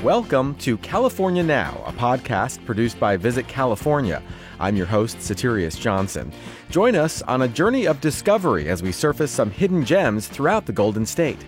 Welcome to California Now, a podcast produced by Visit California. I'm your host, Satirius Johnson. Join us on a journey of discovery as we surface some hidden gems throughout the Golden State.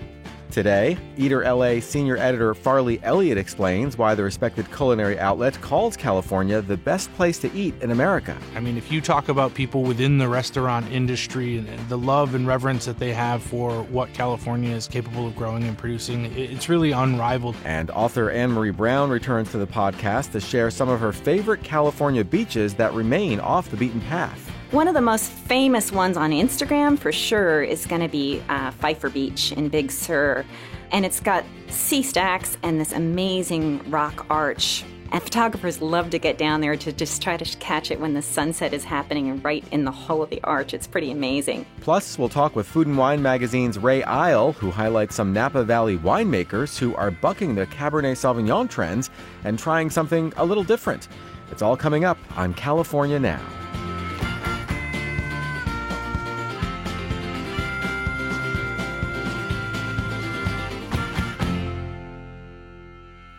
Today, Eater LA senior editor Farley Elliott explains why the respected culinary outlet calls California the best place to eat in America. I mean, if you talk about people within the restaurant industry and the love and reverence that they have for what California is capable of growing and producing, it's really unrivaled. And author Anne-Marie Brown returns to the podcast to share some of her favorite California beaches that remain off the beaten path. One of the most famous ones on Instagram, for sure, is going to be Pfeiffer Beach in Big Sur. And it's got sea stacks and this amazing rock arch. And photographers love to get down there to just try to catch it when the sunset is happening right in the hull of the arch. It's pretty amazing. Plus, we'll talk with Food & Wine Magazine's Ray Isle, who highlights some Napa Valley winemakers who are bucking the Cabernet Sauvignon trends and trying something a little different. It's all coming up on California Now.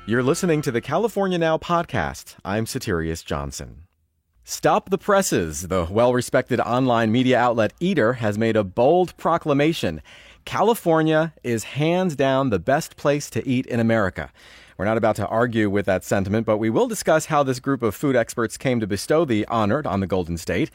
You're listening to the California Now podcast. I'm Satirius Johnson. Stop the Presses. The well-respected online media outlet Eater has made a bold proclamation. California is hands down the best place to eat in America. We're not about to argue with that sentiment, but we will discuss how this group of food experts came to bestow the honor on the Golden State.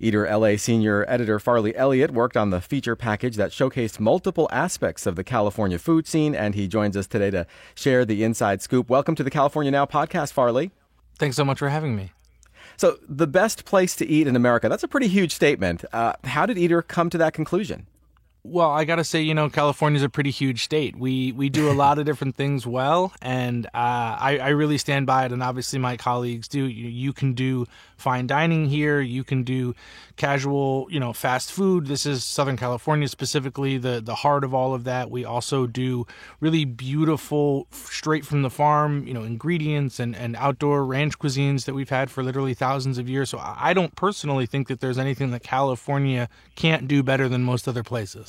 Eater LA senior editor Farley Elliott worked on the feature package that showcased multiple aspects of the California food scene, and he joins us today to share the inside scoop. Welcome to the California Now podcast, Farley. Thanks so much for having me. So, the best place to eat in America, that's a pretty huge statement. How did Eater come to that conclusion? Well, I got to say, California's a pretty huge state. We do a lot of different things well, and I really stand by it, and obviously my colleagues do. You can do fine dining here. You can do casual, fast food. This is Southern California specifically, the heart of all of that. We also do really beautiful, straight from the farm, ingredients and outdoor ranch cuisines that we've had for literally thousands of years. So I don't personally think that there's anything that California can't do better than most other places.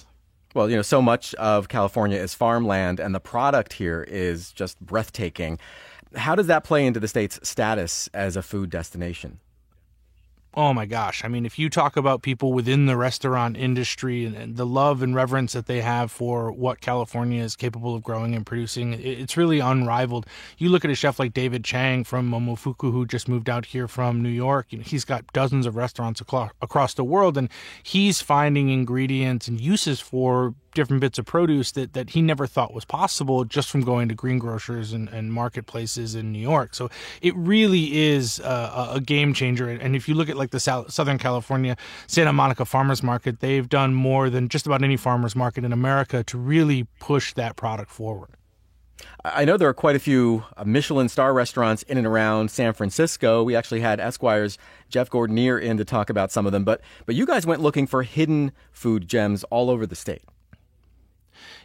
Well, so much of California is farmland, and the product here is just breathtaking. How does that play into the state's status as a food destination? Oh my gosh. I mean, if you talk about people within the restaurant industry and the love and reverence that they have for what California is capable of growing and producing, it's really unrivaled. You look at a chef like David Chang from Momofuku, who just moved out here from New York. He's got dozens of restaurants across the world, and he's finding ingredients and uses for different bits of produce that he never thought was possible just from going to greengrocers and marketplaces in New York. So it really is a game changer. And if you look at like the Southern California Santa Monica Farmers Market, they've done more than just about any farmers market in America to really push that product forward. I know there are quite a few Michelin star restaurants in and around San Francisco. We actually had Esquire's Jeff Gordonier in to talk about some of them. But you guys went looking for hidden food gems all over the state.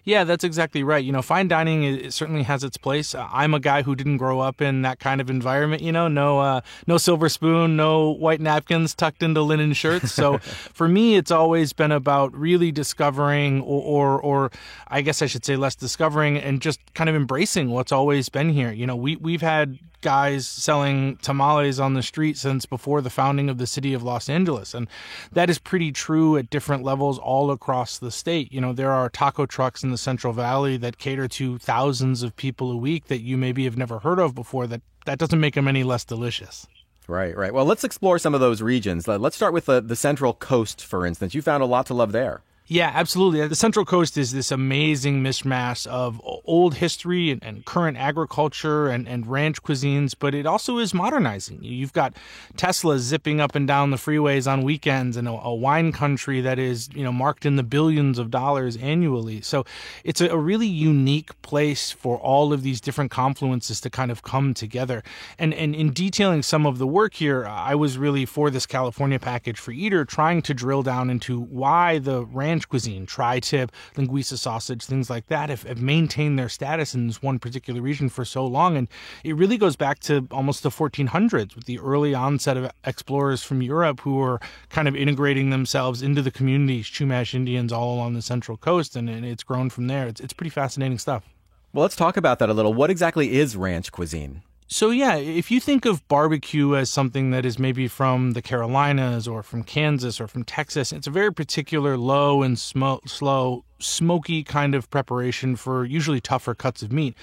Yeah, that's exactly right. Fine dining it certainly has its place. I'm a guy who didn't grow up in that kind of environment. No silver spoon, no white napkins tucked into linen shirts. So for me, it's always been about really discovering, or I guess I should say less discovering, and just kind of embracing what's always been here. We've had guys selling tamales on the street since before the founding of the city of Los Angeles. And that is pretty true at different levels all across the state. There are taco trucks in the Central Valley that cater to thousands of people a week that you maybe have never heard of before. That doesn't make them any less delicious. Right. Well, let's explore some of those regions. Let's start with the Central Coast, for instance. You found a lot to love there. Yeah, absolutely. The Central Coast is this amazing mishmash of old history and current agriculture and ranch cuisines, but it also is modernizing. You've got Tesla zipping up and down the freeways on weekends and a wine country that is, marked in the billions of dollars annually. So it's a really unique place for all of these different confluences to kind of come together. And in detailing some of the work here, I was really for this California package for Eater trying to drill down into why the ranch cuisine, tri-tip, linguiça sausage, things like that have maintained their status in this one particular region for so long. And it really goes back to almost the 1400s with the early onset of explorers from Europe who were kind of integrating themselves into the communities, Chumash Indians all along the Central Coast, and it's grown from there. It's pretty fascinating stuff. Well, let's talk about that a little. What exactly is ranch cuisine? So yeah, if you think of barbecue as something that is maybe from the Carolinas or from Kansas or from Texas, it's a very particular low and slow, smoky kind of preparation for usually tougher cuts of meat.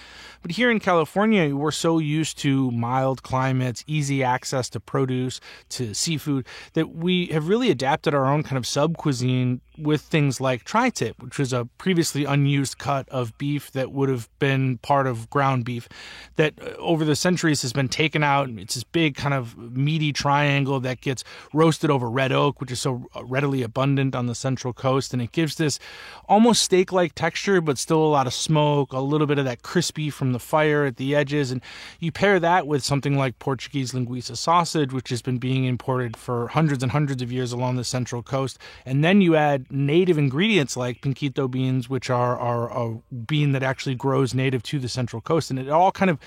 But here in California, we're so used to mild climates, easy access to produce, to seafood, that we have really adapted our own kind of sub-cuisine with things like tri-tip, which was a previously unused cut of beef that would have been part of ground beef that over the centuries has been taken out. It's this big kind of meaty triangle that gets roasted over red oak, which is so readily abundant on the Central Coast, and it gives this almost steak-like texture, but still a lot of smoke, a little bit of that crispy from the fire at the edges. And you pair that with something like Portuguese linguiça sausage, which has been being imported for hundreds and hundreds of years along the Central Coast. And then you add native ingredients like pinquito beans, which are a bean that actually grows native to the Central Coast. And it all kind of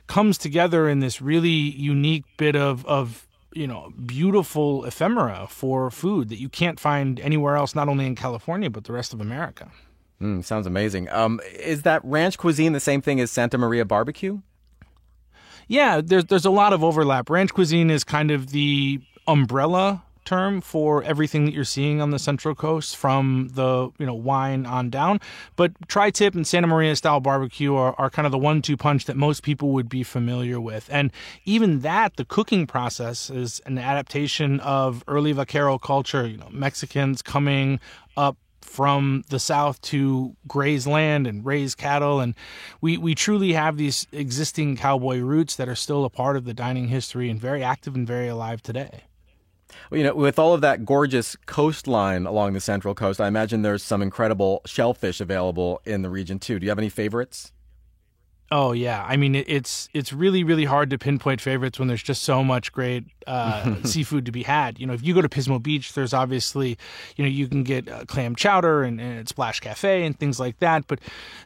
comes together in this really unique bit of beautiful ephemera for food that you can't find anywhere else, not only in California, but the rest of America. Sounds amazing. Is that ranch cuisine the same thing as Santa Maria barbecue? Yeah, there's a lot of overlap. Ranch cuisine is kind of the umbrella term for everything that you're seeing on the Central Coast from the wine on down. But tri-tip and Santa Maria style barbecue are kind of the 1-2 punch that most people would be familiar with. And even that, the cooking process is an adaptation of early vaquero culture, Mexicans coming up from the South to graze land and raise cattle. And we truly have these existing cowboy roots that are still a part of the dining history and very active and very alive today. Well, with all of that gorgeous coastline along the Central Coast, I imagine there's some incredible shellfish available in the region too. Do you have any favorites? Oh, yeah. I mean, it's really, really hard to pinpoint favorites when there's just so much great seafood to be had. If you go to Pismo Beach, there's obviously, you can get clam chowder and Splash Cafe and things like that. But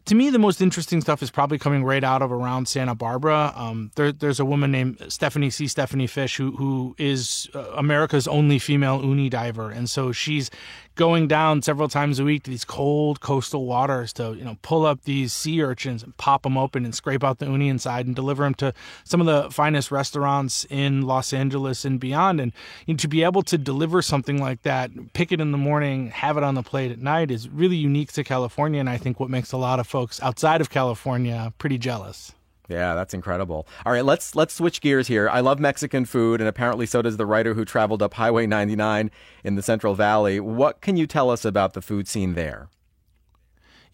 to me, the most interesting stuff is probably coming right out of around Santa Barbara. There's a woman named Stephanie Fish who is America's only female uni diver. And so she's going down several times a week to these cold coastal waters to, pull up these sea urchins and pop them open and scrape out the uni inside and deliver them to some of the finest restaurants in Los Angeles and beyond. And to be able to deliver something like that, pick it in the morning, have it on the plate at night is really unique to California. And I think what makes a lot of folks outside of California pretty jealous. Yeah, that's incredible. All right, let's switch gears here. I love Mexican food, and apparently so does the writer who traveled up Highway 99 in the Central Valley. What can you tell us about the food scene there?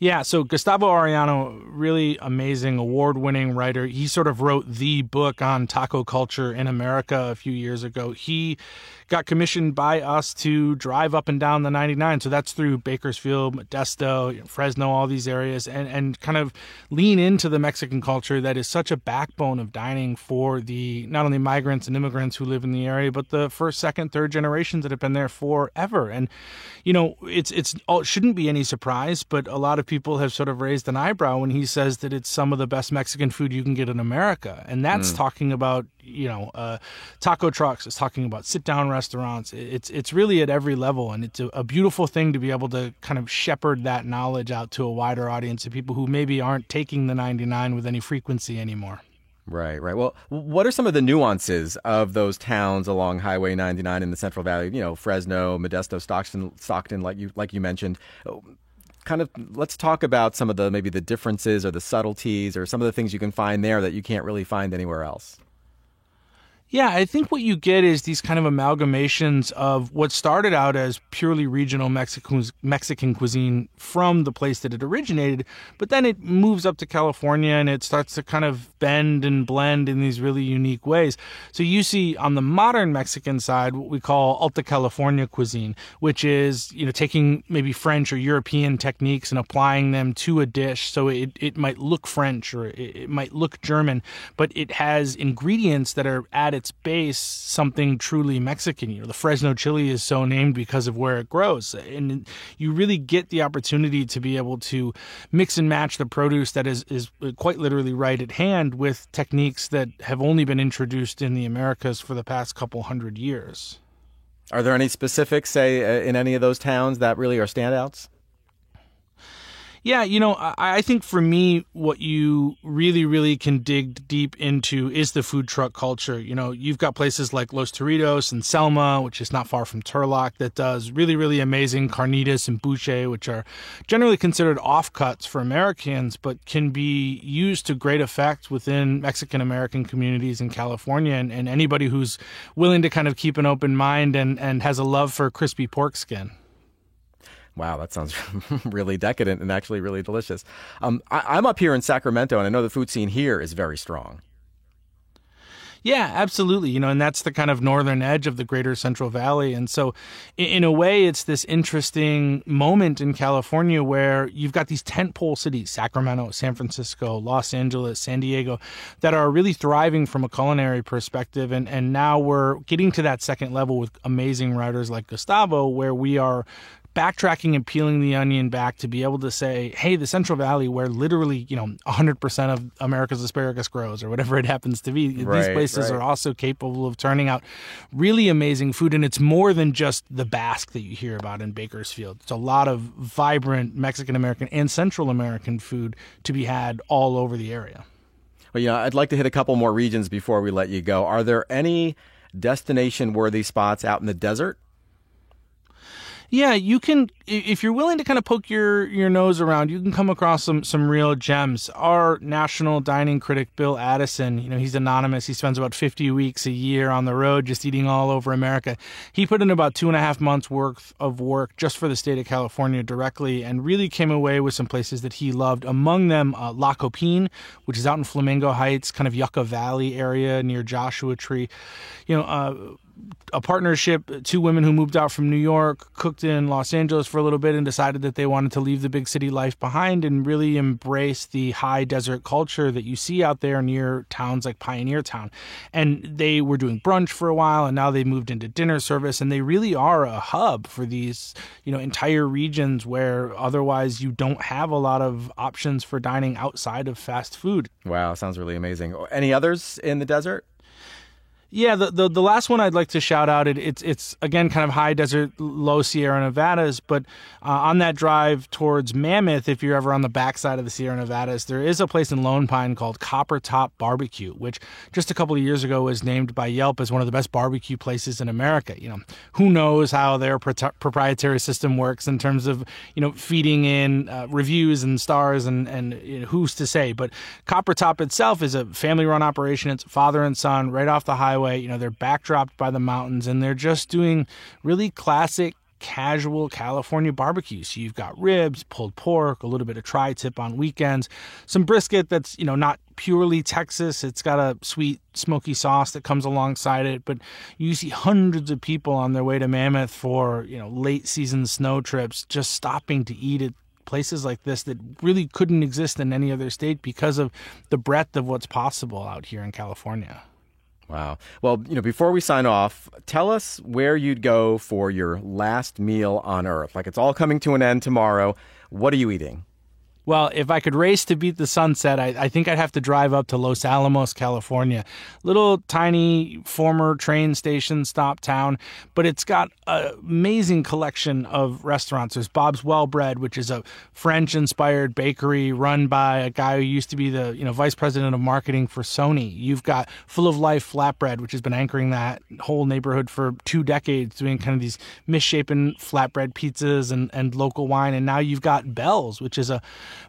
Yeah, so Gustavo Arellano, really amazing, award-winning writer. He sort of wrote the book on taco culture in America a few years ago. He got commissioned by us to drive up and down the 99. So that's through Bakersfield, Modesto, Fresno, all these areas, and kind of lean into the Mexican culture that is such a backbone of dining for the not only migrants and immigrants who live in the area, but the first, second, third generations that have been there forever. And, it shouldn't be any surprise, but a lot of people have sort of raised an eyebrow when he says that it's some of the best Mexican food you can get in America. And that's talking about, taco trucks. It's talking about sit-down restaurants. It's really at every level. And it's a beautiful thing to be able to kind of shepherd that knowledge out to a wider audience of people who maybe aren't taking the 99 with any frequency anymore. Right. Well, what are some of the nuances of those towns along Highway 99 in the Central Valley? Fresno, Modesto, Stockton, like you mentioned. Kind of, let's talk about some of the maybe the differences or the subtleties or some of the things you can find there that you can't really find anywhere else. Yeah, I think what you get is these kind of amalgamations of what started out as purely regional Mexican cuisine from the place that it originated, but then it moves up to California and it starts to kind of bend and blend in these really unique ways. So you see on the modern Mexican side what we call Alta California cuisine, which is, taking maybe French or European techniques and applying them to a dish. So it might look French or it might look German, but it has ingredients that are at its base something truly Mexican. The Fresno chili is so named because of where it grows. And you really get the opportunity to be able to mix and match the produce that is quite literally right at hand with techniques that have only been introduced in the Americas for the past couple hundred years. Are there any specifics, say, in any of those towns that really are standouts? Yeah, I think for me, what you really, really can dig deep into is the food truck culture. You've got places like Los Toritos and Selma, which is not far from Turlock, that does really, really amazing carnitas and boucher, which are generally considered offcuts for Americans, but can be used to great effect within Mexican-American communities in California. And anybody who's willing to kind of keep an open mind and has a love for crispy pork skin. Wow, that sounds really decadent and actually really delicious. I'm up here in Sacramento, and I know the food scene here is very strong. Yeah, absolutely. And that's the kind of northern edge of the greater Central Valley. And so in a way, it's this interesting moment in California where you've got these tentpole cities, Sacramento, San Francisco, Los Angeles, San Diego, that are really thriving from a culinary perspective. And now we're getting to that second level with amazing writers like Gustavo, where we are backtracking and peeling the onion back to be able to say, hey, the Central Valley, where literally, 100% of America's asparagus grows, or whatever it happens to be, these places are also capable of turning out really amazing food. And it's more than just the Basque that you hear about in Bakersfield. It's a lot of vibrant Mexican-American and Central American food to be had all over the area. Well, I'd like to hit a couple more regions before we let you go. Are there any destination-worthy spots out in the desert? Yeah, you can, if you're willing to kind of poke your nose around, you can come across some real gems. Our national dining critic, Bill Addison, he's anonymous. He spends about 50 weeks a year on the road just eating all over America. He put in about 2.5 months worth of work just for the state of California directly and really came away with some places that he loved. Among them, La Copine, which is out in Flamingo Heights, kind of Yucca Valley area near Joshua Tree. A partnership, two women who moved out from New York, cooked in Los Angeles for a little bit and decided that they wanted to leave the big city life behind and really embrace the high desert culture that you see out there near towns like Pioneer Town. And they were doing brunch for a while, and now they moved into dinner service, and they really are a hub for these, entire regions where otherwise you don't have a lot of options for dining outside of fast food. Wow, sounds really amazing. Any others in the desert? Yeah, the last one I'd like to shout out, it's again kind of high desert, low Sierra Nevadas, but on that drive towards Mammoth, if you're ever on the backside of the Sierra Nevadas, there is a place in Lone Pine called Copper Top Barbecue, which just a couple of years ago was named by Yelp as one of the best barbecue places in America. Who knows how their proprietary system works in terms of, feeding in reviews and stars and who's to say. But Copper Top itself is a family-run operation. It's father and son right off the highway. They're backdropped by the mountains, and they're just doing really classic, casual California barbecues. So you've got ribs, pulled pork, a little bit of tri-tip on weekends, some brisket that's, not purely Texas. It's got a sweet, smoky sauce that comes alongside it, but you see hundreds of people on their way to Mammoth for, late season snow trips, just stopping to eat at places like this that really couldn't exist in any other state because of the breadth of what's possible out here in California. Wow. Well, before we sign off, tell us where you'd go for your last meal on Earth. Like, it's all coming to an end tomorrow. What are you eating? Well, if I could race to beat the sunset, I think I'd have to drive up to Los Alamos, California. Little tiny former train station stop town, but it's got an amazing collection of restaurants. There's Bob's Well Bread, which is a French-inspired bakery run by a guy who used to be the vice president of marketing for Sony. You've got Full of Life Flatbread, which has been anchoring that whole neighborhood for 2 decades, doing kind of these misshapen flatbread pizzas and local wine. And now you've got Bell's, which is a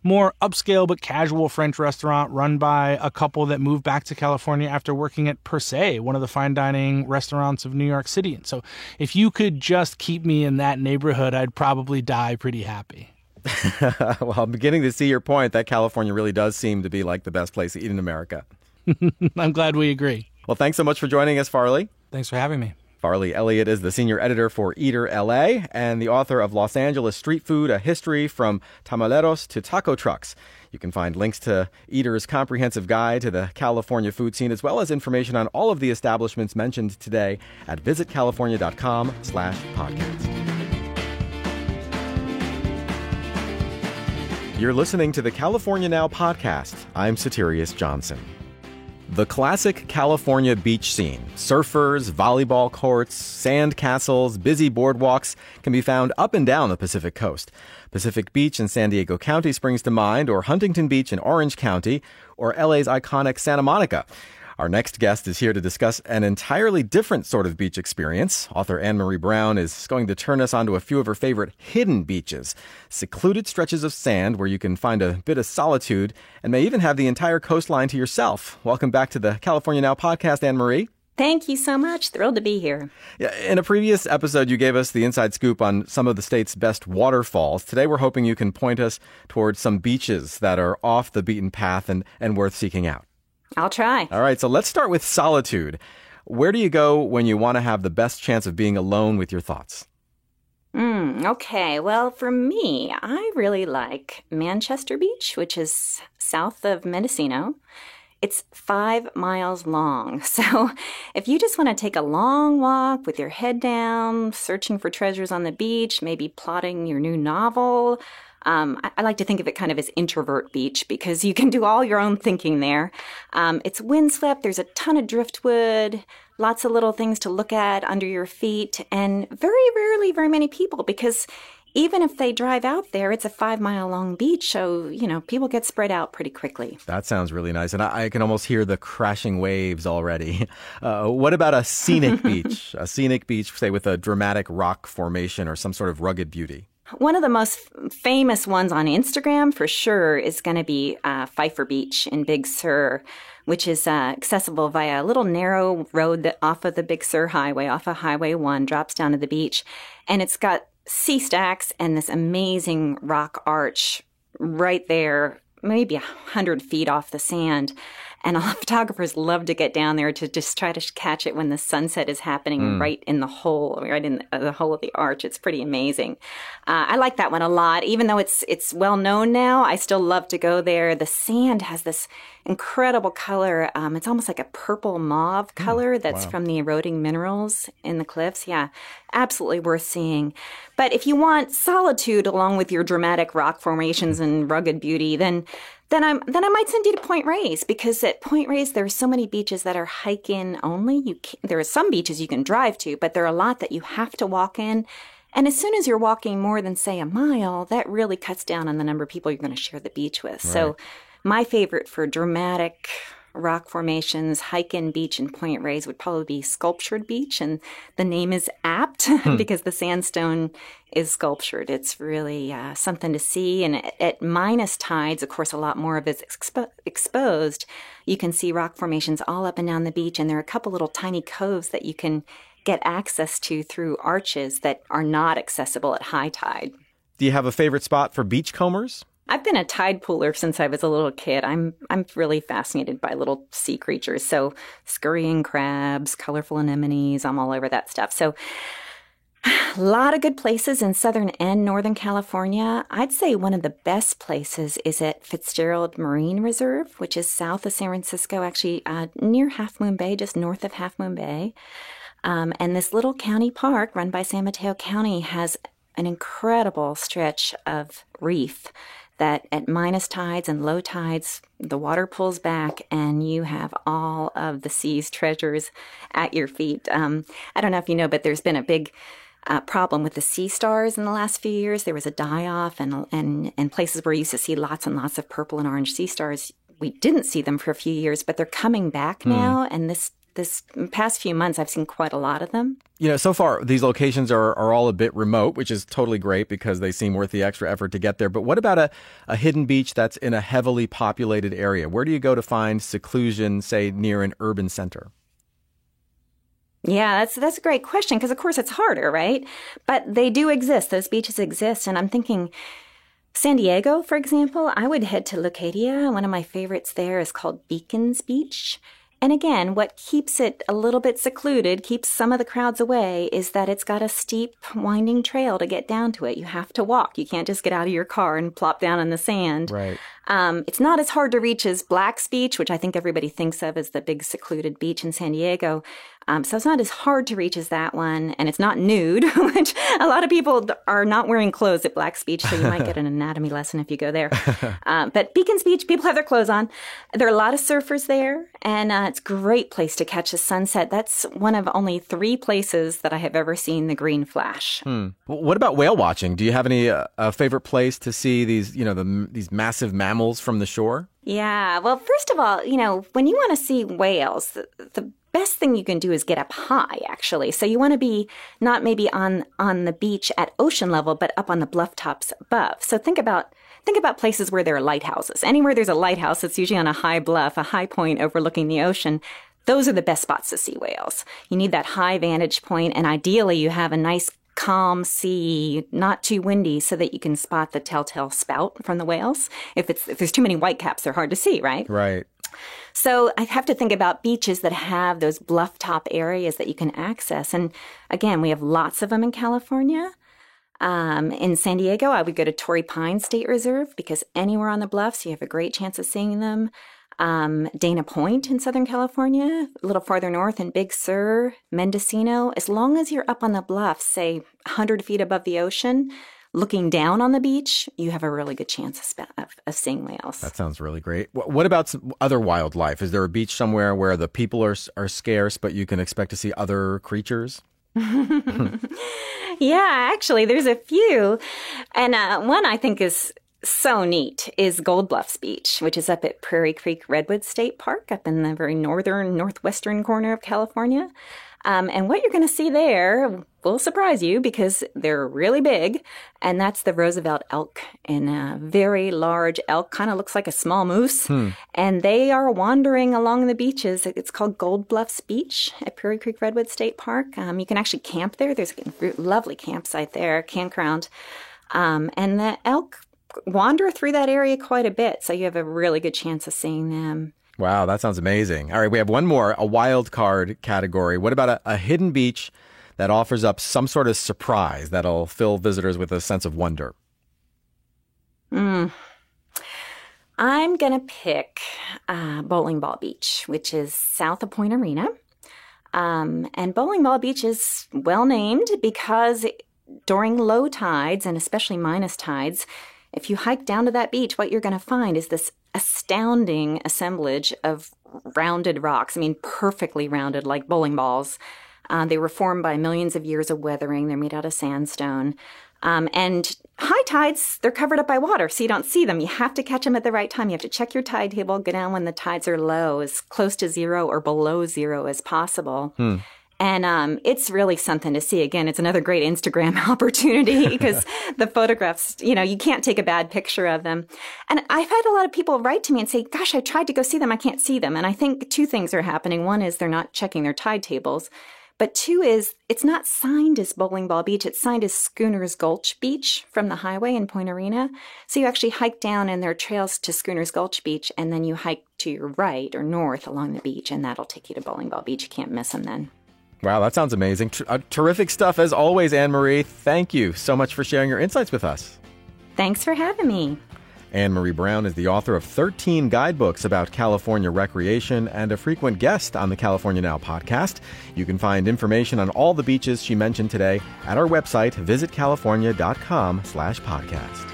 more upscale but casual French restaurant run by a couple that moved back to California after working at Per Se, one of the fine dining restaurants of New York City. And so if you could just keep me in that neighborhood, I'd probably die pretty happy. Well, I'm beginning to see your point that California really does seem to be like the best place to eat in America. I'm glad we agree. Well, thanks so much for joining us, Farley. Thanks for having me. Farley Elliott is the senior editor for Eater LA and the author of Los Angeles Street Food, A History from Tamaleros to Taco Trucks. You can find links to Eater's comprehensive guide to the California food scene, as well as information on all of the establishments mentioned today at visitcalifornia.com/podcast. You're listening to the California Now podcast. I'm Satirius Johnson. The classic California beach scene, surfers, volleyball courts, sand castles, busy boardwalks, can be found up and down the Pacific coast. Pacific Beach in San Diego County springs to mind, or Huntington Beach in Orange County, or LA's iconic Santa Monica. Our next guest is here to discuss an entirely different sort of beach experience. Author Anne-Marie Brown is going to turn us onto a few of her favorite hidden beaches, secluded stretches of sand where you can find a bit of solitude and may even have the entire coastline to yourself. Welcome back to the California Now podcast, Anne-Marie. Thank you so much. Thrilled to be here. Yeah, in a previous episode, you gave us the inside scoop on some of the state's best waterfalls. Today, we're hoping you can point us towards some beaches that are off the beaten path and worth seeking out. I'll try. All right, so let's start with solitude. Where do you go when you want to have the best chance of being alone with your thoughts? Okay, well, for me, I really like Manchester Beach, which is south of Mendocino. It's 5 miles long. So if you just want to take a long walk with your head down, searching for treasures on the beach, maybe plotting your new novel, I like to think of it kind of as introvert beach because you can do all your own thinking there. It's windswept. There's a ton of driftwood, lots of little things to look at under your feet, and very rarely very many people because even if they drive out there, it's a 5 mile long beach. So, people get spread out pretty quickly. That sounds really nice. And I can almost hear the crashing waves already. What about a scenic beach? A scenic beach, say, with a dramatic rock formation or some sort of rugged beauty? One of the most famous ones on Instagram, for sure, is going to be Pfeiffer Beach in Big Sur, which is accessible via a little narrow road that off of the Big Sur Highway, off of Highway 1, drops down to the beach. And it's got sea stacks and this amazing rock arch right there, maybe 100 feet off the sand. And a lot of photographers love to get down there to just try to catch it when the sunset is happening right in the hole of the arch. It's pretty amazing. I like that one a lot. Even though it's well known now, I still love to go there. The sand has this incredible color. It's almost like a purple mauve color that's from the eroding minerals in the cliffs. Yeah, absolutely worth seeing. But if you want solitude along with your dramatic rock formations and rugged beauty, then I might send you to Point Reyes, because at Point Reyes there are so many beaches that are hike-in only. There are some beaches you can drive to, but there are a lot that you have to walk in. And as soon as you're walking more than, say, a mile, that really cuts down on the number of people you're going to share the beach with. Right. So my favorite for dramatic rock formations, hike-in beach in Point Reyes would probably be Sculptured Beach. And the name is apt because the sandstone is sculptured. It's really something to see. And at minus tides, of course, a lot more of it's exposed. You can see rock formations all up and down the beach. And there are a couple little tiny coves that you can get access to through arches that are not accessible at high tide. Do you have a favorite spot for beachcombers? I've been a tide pooler since I was a little kid. I'm really fascinated by little sea creatures. So scurrying crabs, colorful anemones, I'm all over that stuff. So a lot of good places in Southern and Northern California. I'd say one of the best places is at Fitzgerald Marine Reserve, which is south of San Francisco, actually near Half Moon Bay, just north of Half Moon Bay. And this little county park run by San Mateo County has an incredible stretch of reef that at minus tides and low tides, the water pulls back and you have all of the sea's treasures at your feet. I don't know if you know, but there's been a big problem with the sea stars in the last few years. There was a die-off and places where you used to see lots and lots of purple and orange sea stars. We didn't see them for a few years, but they're coming back now. And this past few months, I've seen quite a lot of them. So far, these locations are all a bit remote, which is totally great because they seem worth the extra effort to get there. But what about a hidden beach that's in a heavily populated area? Where do you go to find seclusion, say, near an urban center? Yeah, that's a great question because, of course, it's harder, right? But they do exist. Those beaches exist. And I'm thinking San Diego, for example, I would head to Leucadia. One of my favorites there is called Beacons Beach. And again, what keeps it a little bit secluded, keeps some of the crowds away, is that it's got a steep, winding trail to get down to it. You have to walk. You can't just get out of your car and plop down in the sand. Right. It's not as hard to reach as Black's Beach, which I think everybody thinks of as the big secluded beach in San Diego. So it's not as hard to reach as that one. And it's not nude, which a lot of people are not wearing clothes at Black's Beach. So you might get an anatomy lesson if you go there. But Beacon's Beach, people have their clothes on. There are a lot of surfers there. And it's a great place to catch the sunset. That's one of only 3 places that I have ever seen the green flash. What about whale watching? Do you have any favorite place to see these, these massive mammals from the shore? Yeah. Well, first of all, when you want to see whales, the best thing you can do is get up high, actually. So you want to be not maybe on the beach at ocean level, but up on the bluff tops above. So think about places where there are lighthouses. Anywhere there's a lighthouse, it's usually on a high bluff, a high point overlooking the ocean. Those are the best spots to see whales. You need that high vantage point, and ideally you have a nice calm sea, not too windy, so that you can spot the telltale spout from the whales. If there's too many whitecaps, they're hard to see, right? Right. So I have to think about beaches that have those bluff top areas that you can access. And again, we have lots of them in California. In San Diego, I would go to Torrey Pines State Reserve because anywhere on the bluffs, you have a great chance of seeing them. Dana Point in Southern California, a little farther north in Big Sur, Mendocino. As long as you're up on the bluffs, say 100 feet above the ocean, looking down on the beach, you have a really good chance of seeing whales. That sounds really great. What about some other wildlife? Is there a beach somewhere where the people are scarce, but you can expect to see other creatures? Yeah, actually, there's a few. And one I think is so neat is Gold Bluffs Beach, which is up at Prairie Creek Redwood State Park up in the very northwestern corner of California. And what you're going to see there will surprise you because they're really big. And that's the Roosevelt elk. And a very large elk, kind of looks like a small moose. And they are wandering along the beaches. It's called Gold Bluffs Beach at Prairie Creek Redwood State Park. You can actually camp there. There's a lovely campsite there, campground. And the elk wander through that area quite a bit. So you have a really good chance of seeing them. Wow, that sounds amazing. All right, we have one more, a wild card category. What about a hidden beach that offers up some sort of surprise that'll fill visitors with a sense of wonder? I'm going to pick Bowling Ball Beach, which is south of Point Arena. And Bowling Ball Beach is well named because during low tides, and especially minus tides, if you hike down to that beach, what you're going to find is this astounding assemblage of rounded rocks. I mean, perfectly rounded, like bowling balls. They were formed by millions of years of weathering. They're made out of sandstone. And high tides, they're covered up by water, so you don't see them. You have to catch them at the right time. You have to check your tide table, go down when the tides are low, as close to zero or below zero as possible. And it's really something to see. Again, it's another great Instagram opportunity because the photographs, you can't take a bad picture of them. And I've had a lot of people write to me and say, gosh, I tried to go see them. I can't see them. And I think 2 things are happening. One is they're not checking their tide tables. But 2 is it's not signed as Bowling Ball Beach. It's signed as Schooner's Gulch Beach from the highway in Point Arena. So you actually hike down and there are trails to Schooner's Gulch Beach. And then you hike to your right or north along the beach. And that'll take you to Bowling Ball Beach. You can't miss them then. Wow, that sounds amazing. Terrific stuff as always, Anne-Marie. Thank you so much for sharing your insights with us. Thanks for having me. Anne-Marie Brown is the author of 13 guidebooks about California recreation and a frequent guest on the California Now podcast. You can find information on all the beaches she mentioned today at our website, visitcalifornia.com/podcast.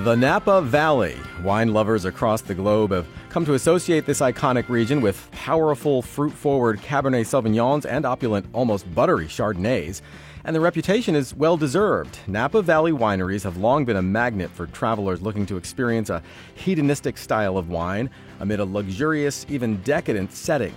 The Napa Valley. Wine lovers across the globe have come to associate this iconic region with powerful, fruit-forward Cabernet Sauvignons and opulent, almost buttery Chardonnays. And the reputation is well-deserved. Napa Valley wineries have long been a magnet for travelers looking to experience a hedonistic style of wine amid a luxurious, even decadent setting.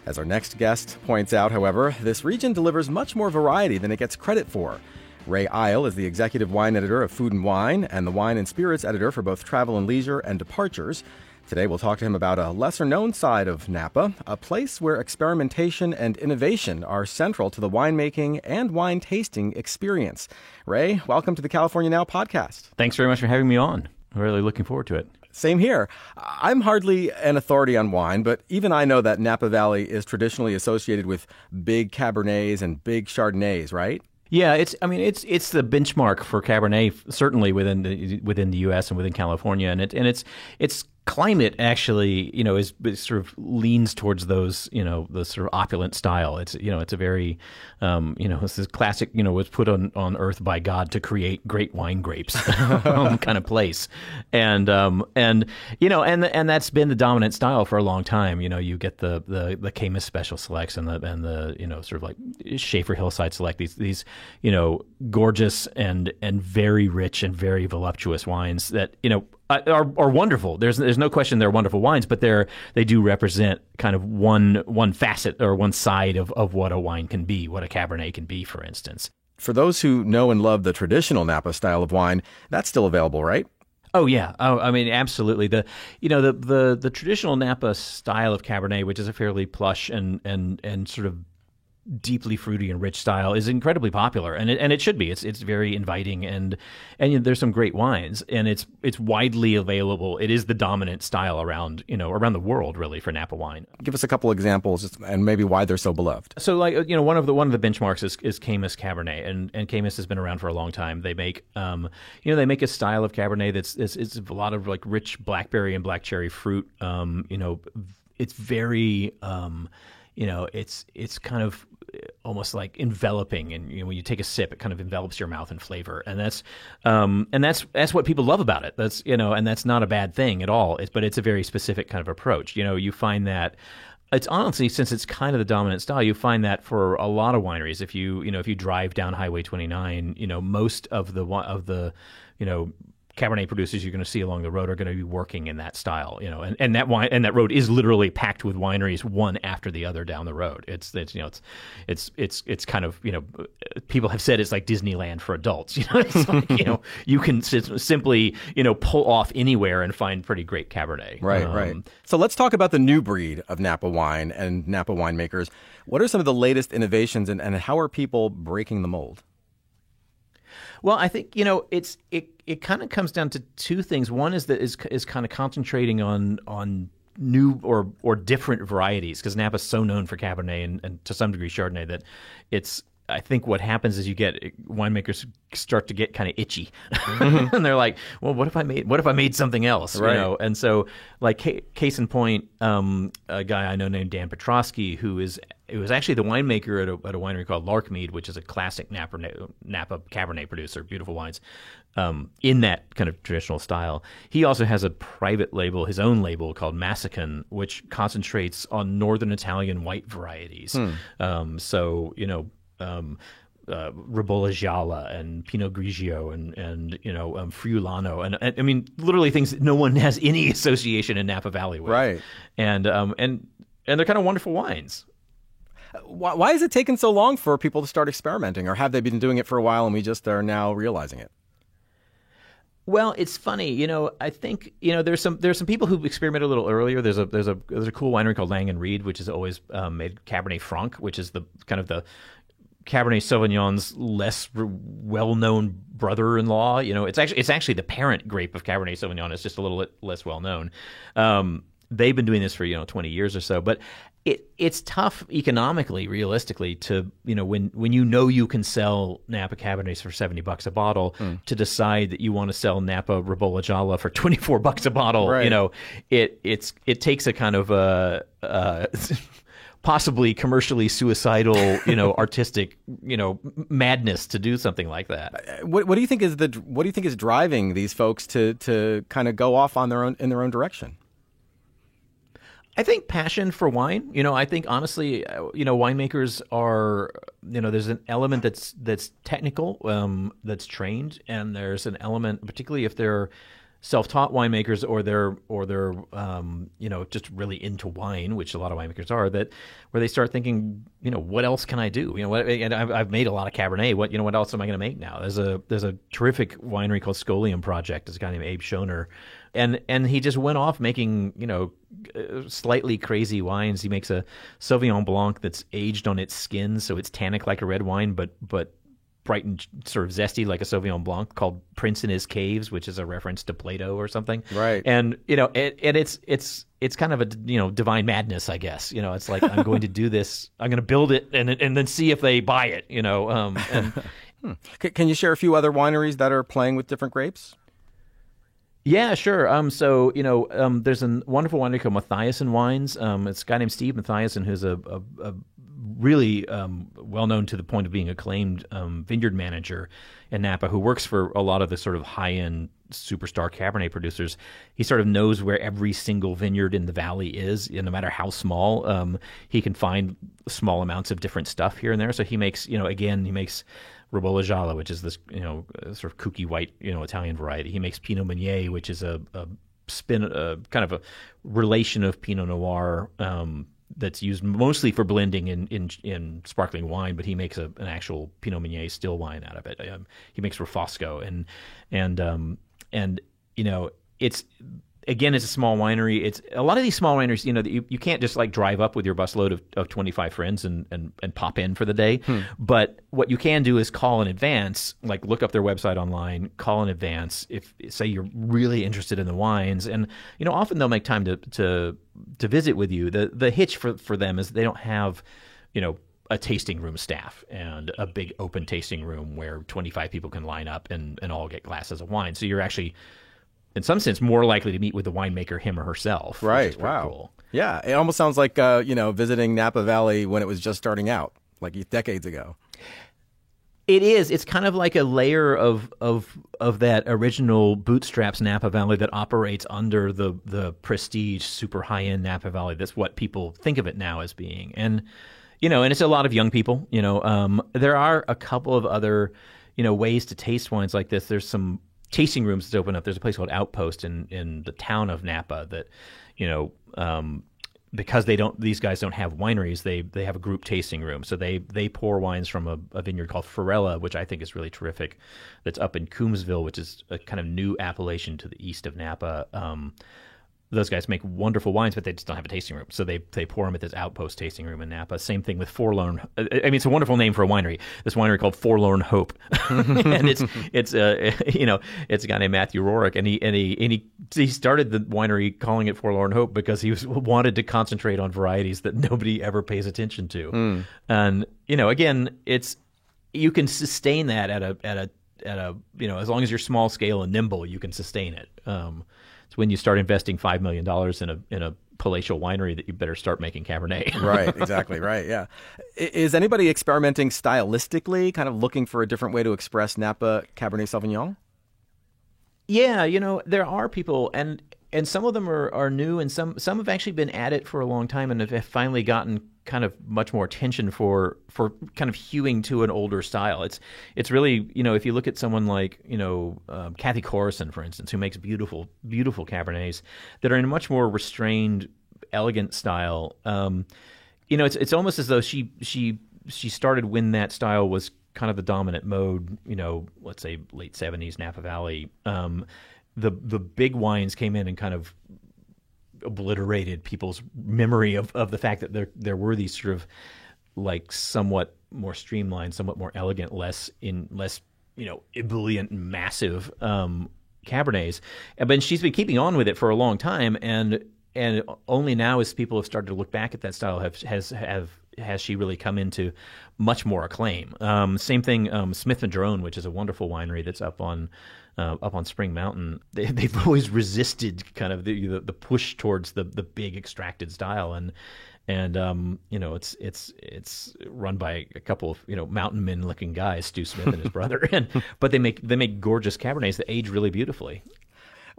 As our next guest points out, however, this region delivers much more variety than it gets credit for. Ray Isle is the executive wine editor of Food & Wine and the wine and spirits editor for both Travel + Leisure and Departures. Today we'll talk to him about a lesser-known side of Napa, a place where experimentation and innovation are central to the winemaking and wine tasting experience. Ray, welcome to the California Now podcast. Thanks very much for having me on. I'm really looking forward to it. Same here. I'm hardly an authority on wine, but even I know that Napa Valley is traditionally associated with big Cabernets and big Chardonnays, right? Yeah, it's the benchmark for Cabernet, certainly within the U.S. and within California, and its climate actually, is sort of leans towards those, the sort of opulent style. It's a very, it's this classic, was put on earth by God to create great wine grapes kind of place, and that's been the dominant style for a long time. You get the Caymus Special Selects and the sort of like Schaefer Hillside Select, these gorgeous and very rich and very voluptuous wines that are wonderful. There's no question they're wonderful wines, but they do represent kind of one facet or one side of what a wine can be, what a Cabernet can be, for instance. For those who know and love the traditional Napa style of wine, that's still available, right? Oh yeah, I mean absolutely. The traditional Napa style of Cabernet, which is a fairly plush and sort of deeply fruity and rich style, is incredibly popular, and it should be. It's very inviting, and there's some great wines, and it's widely available. It is the dominant style around the world, really, for Napa wine. Give us a couple examples and maybe why they're so beloved. So, like, one of the benchmarks is Caymus Cabernet, and Caymus has been around for a long time. They make they make a style of Cabernet it's a lot of like rich blackberry and black cherry fruit. It's very it's kind of almost like enveloping, and when you take a sip, it kind of envelops your mouth in flavor, and that's what people love about it. That's and that's not a bad thing at all. But it's a very specific kind of approach. You find that it's honestly, since it's kind of the dominant style, you find that for a lot of wineries. If you drive down Highway 29, most of the Cabernet producers you're going to see along the road are going to be working in that style, and that road is literally packed with wineries, one after the other down the road. It's kind of, people have said it's like Disneyland for adults. It's like, you can simply pull off anywhere and find pretty great Cabernet. Right. So let's talk about the new breed of Napa wine and Napa winemakers. What are some of the latest innovations, and how are people breaking the mold? Well, I think it kind of comes down to two things. One is kind of concentrating on new or different varieties, because Napa's so known for Cabernet and to some degree Chardonnay that I think what happens is you get winemakers start to get kind of itchy, and they're like, "Well, what if I made something else?" Right. And so, like case in point, a guy I know named Dan Petrosky, who was actually the winemaker at a winery called Larkmead, which is a classic Napa Cabernet producer, beautiful wines, in that kind of traditional style. He also has a private label, his own label called Massican, which concentrates on Northern Italian white varieties. Ribolla Gialla and Pinot Grigio and Friulano and I mean literally things that no one has any association in Napa Valley with. Right. And they're kind of wonderful wines. Why has it taken so long for people to start experimenting, or have they been doing it for a while and we just are now realizing it? Well, it's funny, I think, there's some people who experiment a little earlier. There's a cool winery called Lang and Reed, which has always made Cabernet Franc, which is the kind of the Cabernet Sauvignon's less well-known brother-in-law. It's actually the parent grape of Cabernet Sauvignon. It's just a little less well-known. They've been doing this for 20 years or so, but it's tough economically, realistically, to when you can sell Napa Cabernets for $70 a bottle, to decide that you want to sell Napa Ribolla Gialla for $24 a bottle. Right. It takes a kind of possibly commercially suicidal, artistic, madness to do something like that. What do you think is driving these folks to kind of go off in their own direction? I think passion for wine. I think honestly, winemakers are, there's an element that's technical, that's trained, and there's an element, particularly if they're self-taught winemakers or they're just really into wine, which a lot of winemakers are, where they start thinking, what else can I do? And I've made a lot of Cabernet. What else am I going to make now? There's a terrific winery called Scolium Project. There's a guy named Abe Schoner, and he just went off making slightly crazy wines. He makes a Sauvignon Blanc that's aged on its skin, so it's tannic like a red wine, but bright and sort of zesty like a Sauvignon Blanc called Prince in His Caves, which is a reference to Plato or something. Right. And it's kind of a divine madness, I guess. It's like I'm going to do this, I'm going to build it, and then see if they buy it. Can you share a few other wineries that are playing with different grapes? Yeah, sure. There's a wonderful winery called Mathiasen Wines. It's a guy named Steve Mathiasen who's a really well-known to the point of being acclaimed vineyard manager in Napa who works for a lot of the sort of high-end superstar Cabernet producers. He sort of knows where every single vineyard in the valley is, no matter how small. He can find small amounts of different stuff here and there. So he makes, he makes Ribolla Gialla, which is this, sort of kooky white, Italian variety. He makes Pinot Meunier, which is a kind of a relation of Pinot Noir that's used mostly for blending in sparkling wine, but he makes an actual Pinot Meunier still wine out of it. He makes Refosco, and it's a small winery. It's a lot of these small wineries. You can't just like drive up with your busload of 25 friends and pop in for the day. But what you can do is call in advance, like look up their website online, call in advance. If say you're really interested in the wines, and often they'll make time to visit with you. The hitch for them is they don't have a tasting room staff and a big open tasting room where 25 people can line up and all get glasses of wine. So you're actually, in some sense, more likely to meet with the winemaker, him or herself. Right. Wow. Cool. Yeah. It almost sounds like, visiting Napa Valley when it was just starting out, like decades ago. It is. It's kind of like a layer of that original bootstraps Napa Valley that operates under the prestige, super high-end Napa Valley. That's what people think of it now as being. And, and it's a lot of young people. There are a couple of other, ways to taste wines like this. There's some tasting rooms that open up. There's a place called Outpost in the town of Napa that, because these guys don't have wineries, they have a group tasting room. So they pour wines from a vineyard called Forella, which I think is really terrific. That's up in Coombsville, which is a kind of new appellation to the east of Napa. Those guys make wonderful wines, but they just don't have a tasting room. So they pour them at this Outpost tasting room in Napa. Same thing with Forlorn. It's a wonderful name for a winery. This winery called Forlorn Hope, and it's a guy named Matthew Rorick, and he started the winery calling it Forlorn Hope because he wanted to concentrate on varieties that nobody ever pays attention to. And again, you can sustain that at a as long as you're small scale and nimble, you can sustain it. It's when you start investing $5 million in a palatial winery that you better start making Cabernet. Right, exactly, right, yeah. Is anybody experimenting stylistically, kind of looking for a different way to express Napa Cabernet Sauvignon? Yeah, there are people, and some of them are new, and some have actually been at it for a long time and have finally gotten kind of much more attention for kind of hewing to an older style. It's really, if you look at someone like, Kathy Corison, for instance, who makes beautiful, beautiful Cabernets that are in a much more restrained, elegant style. It's almost as though she started when that style was kind of the dominant mode, let's say late 70s Napa Valley. The big wines came in and kind of obliterated people's memory of the fact that there were these sort of like somewhat more streamlined, somewhat more elegant, less ebullient, massive Cabernets. But she's been keeping on with it for a long time, and only now as people have started to look back at that style has she really come into much more acclaim. Same thing, Smith & Drone, which is a wonderful winery that's up on Spring Mountain. They've always resisted kind of the push towards the big extracted style, and it's run by a couple of mountain men looking guys, Stu Smith and his brother, but they make gorgeous Cabernets that age really beautifully.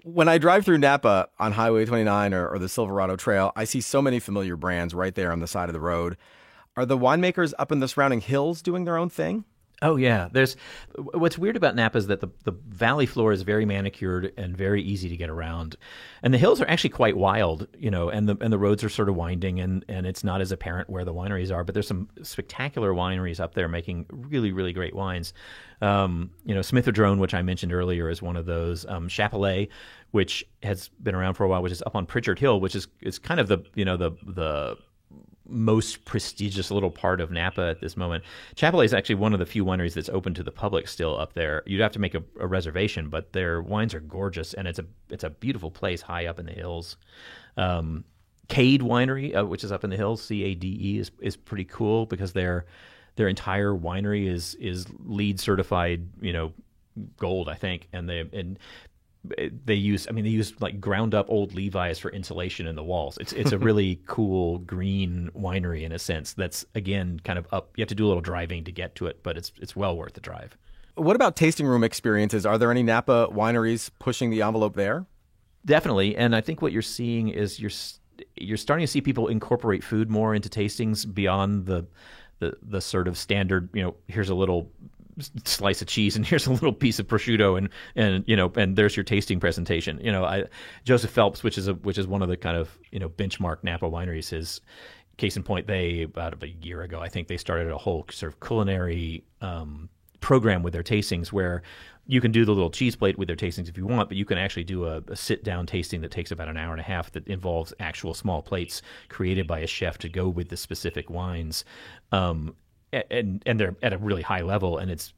When I drive through Napa on Highway 29 or the Silverado Trail, I see so many familiar brands right there on the side of the road. Are the winemakers up in the surrounding hills doing their own thing? Oh, yeah. What's weird about Napa is that the valley floor is very manicured and very easy to get around. And the hills are actually quite wild, and the roads are sort of winding, and it's not as apparent where the wineries are. But there's some spectacular wineries up there making really, really great wines. Smith & Drone, which I mentioned earlier, is one of those. Chapelet, which has been around for a while, which is up on Pritchard Hill, which is kind of the most prestigious little part of Napa at this moment. Chappellet is actually one of the few wineries that's open to the public still up there. You'd have to make a reservation, but their wines are gorgeous, and it's a beautiful place high up in the hills. Cade Winery, which is up in the hills, CADE, is pretty cool because their entire winery is LEED certified, gold, I think, and they use like ground up old Levi's for insulation in the walls. It's a really cool green winery in a sense. That's again kind of up. You have to do a little driving to get to it, but it's well worth the drive. What about tasting room experiences? Are there any Napa wineries pushing the envelope there? Definitely, and I think what you're seeing is you're starting to see people incorporate food more into tastings beyond the sort of standard. Here's a little slice of cheese and here's a little piece of prosciutto and there's your tasting presentation. Joseph Phelps, which is one of the kind of benchmark Napa wineries, his case in point, they about a year ago I think they started a whole sort of culinary program with their tastings where you can do the little cheese plate with their tastings if you want, but you can actually do a sit-down tasting that takes about an hour and a half that involves actual small plates created by a chef to go with the specific wines. And they're at a really high level, and it's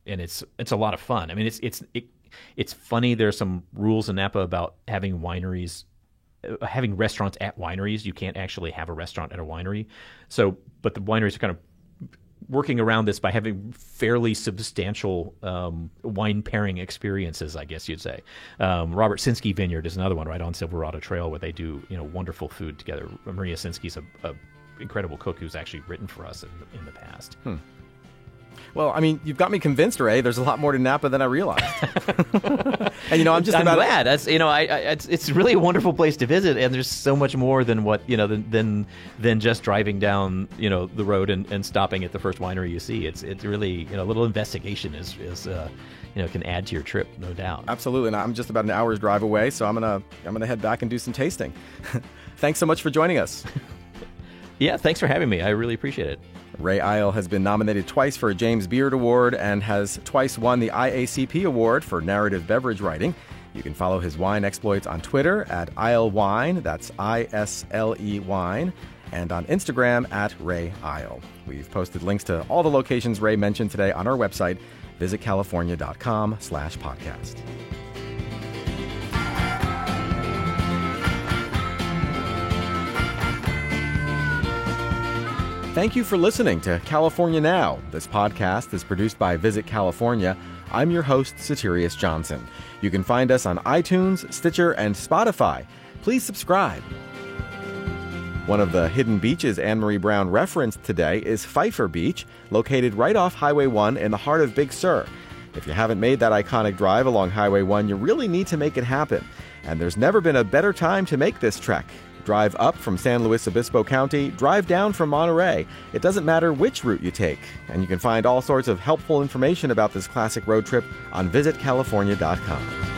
a lot of fun. I mean, it's funny. There's some rules in Napa about having restaurants at wineries. You can't actually have a restaurant at a winery. But the wineries are kind of working around this by having fairly substantial wine pairing experiences, I guess you'd say. Robert Sinsky Vineyard is another one right on Silverado Trail where they do wonderful food together. Maria Sinsky's a incredible cook who's actually written for us in the past. Well, I mean, you've got me convinced, Ray. There's a lot more to Napa than I realized. And I'm glad. That's it's really a wonderful place to visit, and there's so much more than what than just driving down the road and stopping at the first winery you see. It's really a little investigation is can add to your trip, no doubt. Absolutely, and I'm just about an hour's drive away, so I'm gonna head back and do some tasting. Thanks so much for joining us. Yeah, thanks for having me. I really appreciate it. Ray Isle has been nominated twice for a James Beard Award and has twice won the IACP Award for narrative beverage writing. You can follow his wine exploits on Twitter at Isle Wine, that's ISLE Wine, and on Instagram at Ray Isle. We've posted links to all the locations Ray mentioned today on our website, visitcalifornia.com/podcast. Thank you for listening to California Now. This podcast is produced by Visit California. I'm your host, Satirius Johnson. You can find us on iTunes, Stitcher, and Spotify. Please subscribe. One of the hidden beaches Anne-Marie Brown referenced today is Pfeiffer Beach, located right off Highway 1 in the heart of Big Sur. If you haven't made that iconic drive along Highway 1, you really need to make it happen. And there's never been a better time to make this trek. Drive up from San Luis Obispo County, drive down from Monterey. It doesn't matter which route you take. And you can find all sorts of helpful information about this classic road trip on visitcalifornia.com.